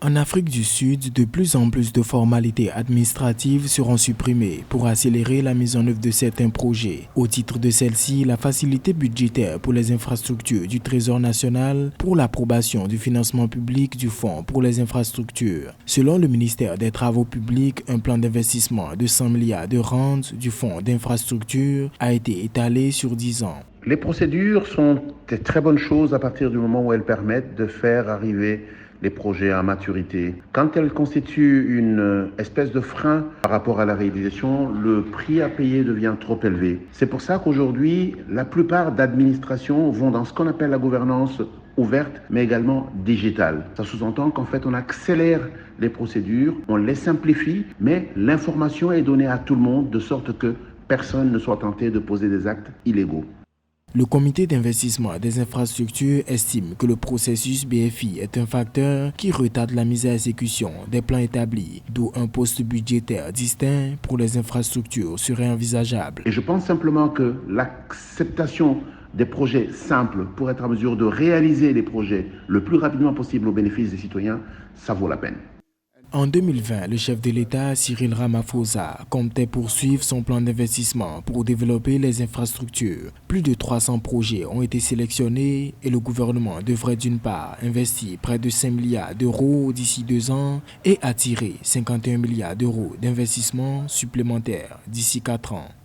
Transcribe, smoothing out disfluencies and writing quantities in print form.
En Afrique du Sud, de plus en plus de formalités administratives seront supprimées pour accélérer la mise en œuvre de certains projets. Au titre de celle-ci, la facilité budgétaire pour les infrastructures du Trésor national pour l'approbation du financement public du Fonds pour les infrastructures. Selon le ministère des Travaux publics, un plan d'investissement de 100 milliards de rentes du Fonds d'infrastructure a été étalé sur 10 ans. Les procédures sont de très bonnes choses à partir du moment où elles permettent de faire arriver les projets à maturité. Quand elles constituent une espèce de frein par rapport à la réalisation, le prix à payer devient trop élevé. C'est pour ça qu'aujourd'hui, la plupart d'administrations vont dans ce qu'on appelle la gouvernance ouverte, mais également digitale. Ça sous-entend qu'en fait, on accélère les procédures, on les simplifie, mais l'information est donnée à tout le monde de sorte que personne ne soit tenté de poser des actes illégaux. Le comité d'investissement des infrastructures estime que le processus BFI est un facteur qui retarde la mise à exécution des plans établis, d'où un poste budgétaire distinct pour les infrastructures serait envisageable. Et je pense simplement que l'acceptation des projets simples pour être en mesure de réaliser les projets le plus rapidement possible au bénéfice des citoyens, ça vaut la peine. En 2020, le chef de l'État, Cyril Ramaphosa, comptait poursuivre son plan d'investissement pour développer les infrastructures. Plus de 300 projets ont été sélectionnés et le gouvernement devrait d'une part investir près de 5 milliards d'euros d'ici 2 ans et attirer 51 milliards d'euros d'investissements supplémentaires d'ici 4 ans.